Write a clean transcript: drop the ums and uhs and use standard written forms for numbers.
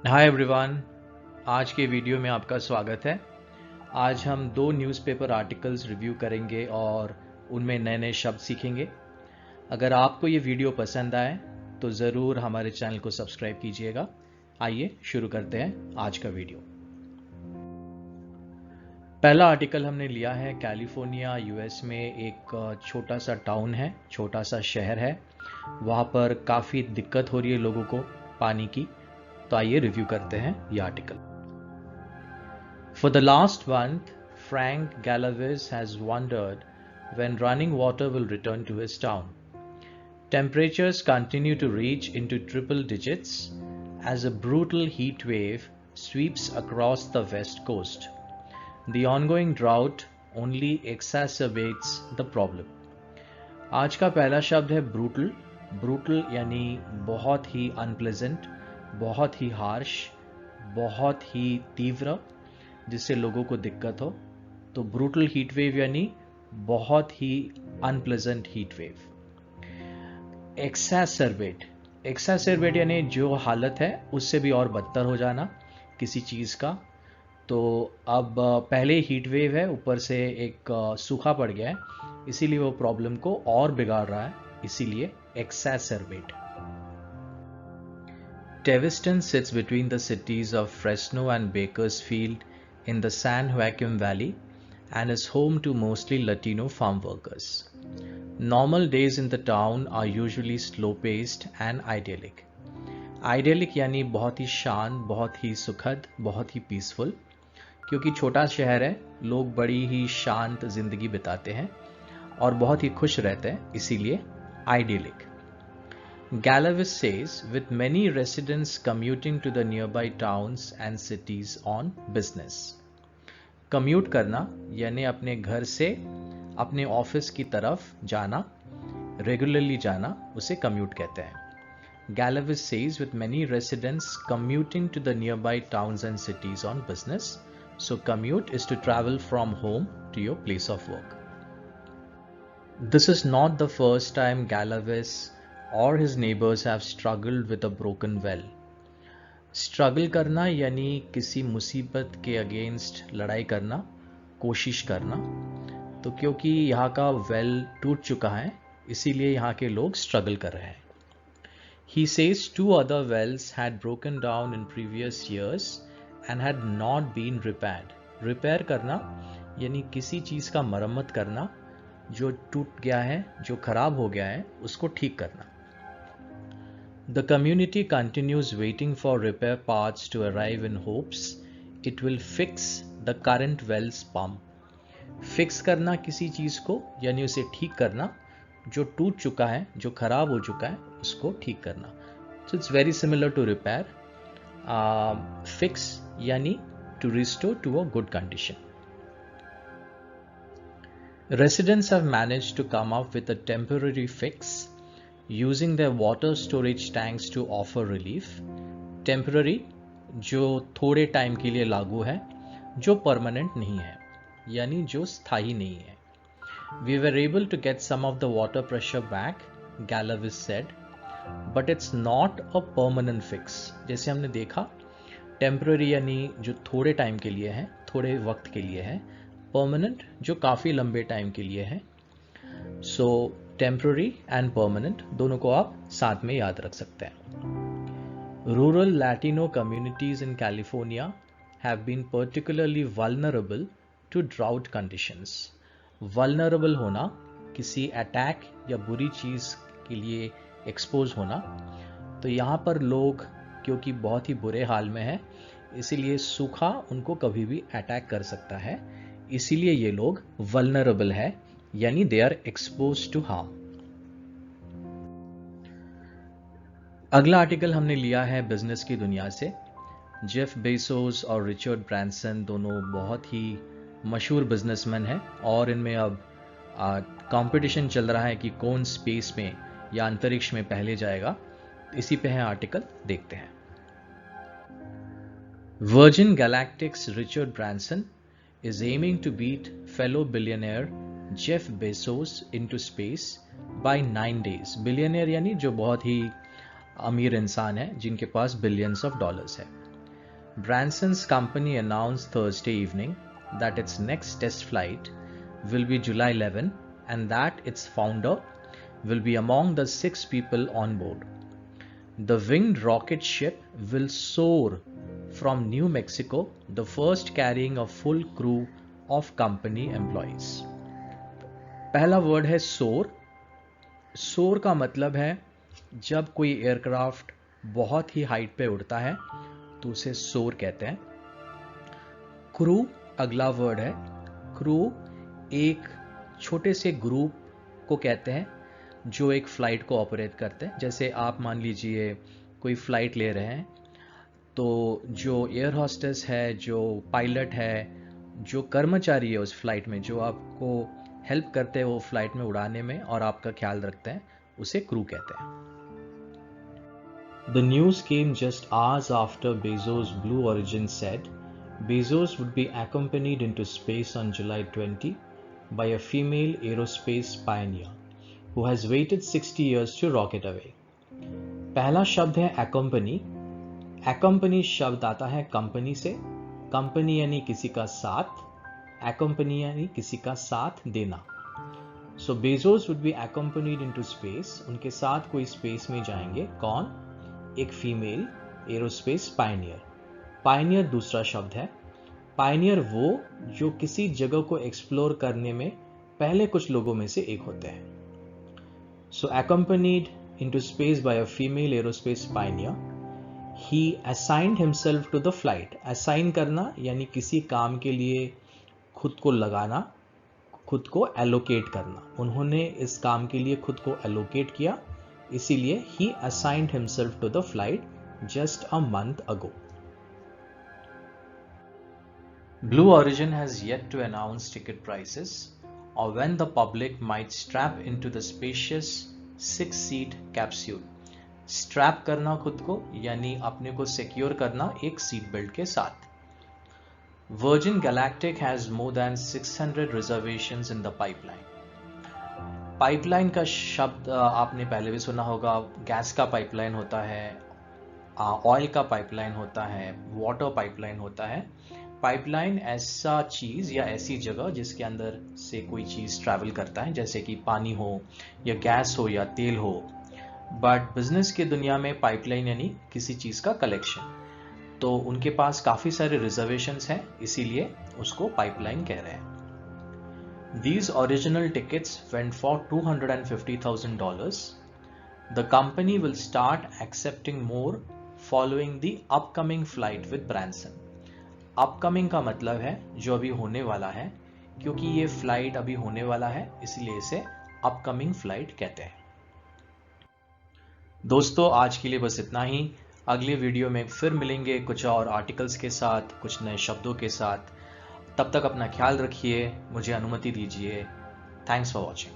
Hi everyone, आज के video में आपका स्वागत है। आज हम दो न्यूज़पेपर आर्टिकल्स रिव्यू करेंगे और उनमें नए नए शब्द सीखेंगे। अगर आपको ये वीडियो पसंद आए तो ज़रूर हमारे चैनल को सब्सक्राइब कीजिएगा। आइए शुरू करते हैं आज का वीडियो। पहला आर्टिकल हमने लिया है कैलिफोर्निया यूएस में एक छोटा सा टाउन है, छोटा सा शहर है। वहाँ पर काफ़ी दिक्कत हो रही है लोगों को पानी की। तो आइए रिव्यू करते हैं ये article. For the last month, Frank Galavis has wondered when running water will return to his town. Temperatures continue to reach into triple digits as a brutal heat wave sweeps across the west coast. The ongoing drought only exacerbates the problem. आज का पहला शब्द है brutal. Brutal यानी बहुत ही unpleasant, बहुत ही harsh, बहुत ही तीव्र, जिससे लोगों को दिक्कत हो। तो ब्रूटल हीट वेव यानी बहुत ही अनप्लेजेंट हीट वेव। एक्सैसरबेट, एक्सैसरबेट यानी जो हालत है उससे भी और बदतर हो जाना किसी चीज़ का। तो अब पहले हीट वेव है, ऊपर से एक सूखा पड़ गया है, इसीलिए वो प्रॉब्लम को और बिगाड़ रहा है, इसीलिए एक्सैसरबेट। Teviston sits between the cities of Fresno and Bakersfield in the San Joaquin Valley and is home to mostly Latino farm workers. Normal days in the town are usually slow-paced and idyllic. Idyllic यानी बहुत ही शांत, बहुत ही सुखद, बहुत ही peaceful. क्योंकि छोटा शहर है, लोग बड़ी ही शांत जिंदगी बिताते हैं और बहुत ही खुश रहते हैं, इसीलिए idyllic. Galavis says, with many residents commuting to the nearby towns and cities on business. Commute करना यानी अपने घर से अपने ऑफिस की तरफ जाना, रेगुलरली जाना, उसे commute कहते हैं। Galavis says, with many residents commuting to the nearby towns and cities on business. So commute is to travel from home to your place of work. This is not the first time Galavis or his neighbors have struggled with a broken well. Struggle करना यानी किसी मुसीबत के against लड़ाई करना, कोशिश करना। तो क्योंकि यहाँ का वेल टूट चुका है, इसीलिए यहाँ के लोग स्ट्रगल कर रहे हैं। He says 2 other wells had broken down in previous years and had not been repaired. Repair करना यानी किसी चीज़ का मरम्मत करना, जो टूट गया है, जो खराब हो गया है, उसको ठीक करना। The community continues waiting for repair parts to arrive in hopes it will fix the current well's pump. Fix करना किसी चीज़ को यानी उसे ठीक करना, जो टूट चुका है, जो खराब हो चुका है, उसको ठीक करना। So it's very similar to repair. Fix यानी to restore to a good condition. Residents have managed to come up with a temporary fix using their water storage tanks to offer relief. Temporary जो थोड़े time के लिए लागू है, जो permanent नहीं है, यानी जो स्थायी नहीं है। We were able to get some of the water pressure back, Galavis said, but it's not a permanent fix. जैसे हमने देखा, टेम्पररी यानी जो थोड़े टाइम के लिए है, थोड़े वक्त के लिए है, परमानेंट जो काफ़ी लंबे टाइम के लिए है। सो टेम्पररी एंड परमानेंट दोनों को आप साथ में याद रख सकते हैं। Rural Latino communities in California have been particularly vulnerable to drought conditions. Vulnerable होना, किसी अटैक या बुरी चीज़ के लिए एक्सपोज होना। तो यहाँ पर लोग क्योंकि बहुत ही बुरे हाल में है, इसीलिए सूखा उनको कभी भी अटैक कर सकता है, इसीलिए ये लोग वल्नरेबल है, यानी they are expose to harm. अगला आर्टिकल हमने लिया है बिजनेस की दुनिया से। जेफ बेजोस और रिचर्ड ब्रांसन दोनों बहुत ही मशहूर बिजनेसमैन हैं और इनमें अब कंपटीशन चल रहा है कि कौन स्पेस में या अंतरिक्ष में पहले जाएगा। इसी पे है आर्टिकल, देखते हैं। Virgin Galactic's Richard Branson is aiming to beat fellow billionaire Jeff Bezos into space by 9 days. Billionaire यानी जो बहुत ही अमीर इंसान है, जिनके पास बिलियंस ऑफ डॉलर्स है। Branson's company announced Thursday evening that its next test flight will be July 11 and that its founder will be among the 6 people on board. The winged rocket ship will soar from New Mexico, the first carrying a full crew of company employees. पहला word है सोर. सोर का मतलब है जब कोई aircraft बहुत ही हाइट पे उड़ता है तो उसे सोर कहते हैं. क्रू अगला वर्ड है. क्रू एक छोटे से ग्रुप को कहते हैं जो एक फ्लाइट को ऑपरेट करते हैं. जैसे आप मान लीजिए कोई फ्लाइट ले रहे हैं तो जो एयर होस्टेस है, जो पायलट है, जो कर्मचारी है उस फ्लाइट में जो आपको हेल्प करते हैं वो फ्लाइट में उड़ाने में और आपका ख्याल रखते हैं, उसे क्रू कहते हैं. The news came just hours after Bezos' Blue Origin said Bezos would be accompanied into space on July 20 by a female aerospace pioneer who has waited 60 years to rocket away. पहला शब्द है accompany. accompany शब्द आता है company से. Company यानी किसी का साथ, accompany यानी किसी का साथ देना. So Bezos would be accompanied into space. उनके साथ कोई स्पेस में जाएंगे. कौन? एक फीमेल एरोस्पेस पायनियर. पायनियर दूसरा शब्द है. पायनियर वो जो किसी जगह को एक्सप्लोर करने में पहले कुछ लोगों में से एक होते हैं. सो accompanied into space by a female aerospace pioneer, he assigned himself to the flight. assign करना यानी किसी काम के लिए खुद को लगाना, खुद को allocate करना. उन्होंने इस काम के लिए खुद को allocate किया, इसीलिए he assigned himself to the flight just a month ago. Blue Origin has yet to announce ticket prices or when the public might strap into the spacious 6-seat capsule. Strap करना खुद को यानी अपने को secure करना एक seat belt के साथ. Virgin Galactic has more than 600 reservations in the pipeline. Pipeline का शब्द आपने पहले भी सुना होगा. गैस का पाइपलाइन होता है, ऑयल का पाइपलाइन होता है, वाटर पाइपलाइन होता है. पाइपलाइन ऐसा चीज़ या ऐसी जगह जिसके अंदर से कोई चीज़ ट्रैवल करता है, जैसे कि पानी हो या गैस हो या तेल हो. बट बिजनेस की दुनिया में पाइपलाइन यानी किसी चीज़ का कलेक्शन. तो उनके पास काफ़ी सारे रिजर्वेशंस हैं, इसीलिए उसको पाइपलाइन कह रहे हैं. These original tickets went for $250,000. The company will start accepting more following the upcoming flight with Branson. Upcoming का मतलब है जो अभी होने वाला है, क्योंकि ये फ्लाइट अभी होने वाला है इसलिए इसे upcoming flight कहते हैं. दोस्तों आज के लिए बस इतना ही. अगले वीडियो में फिर मिलेंगे कुछ और आर्टिकल्स के साथ, कुछ नए शब्दों के साथ. तब तक अपना ख्याल रखिए, मुझे अनुमति दीजिए. Thanks for watching.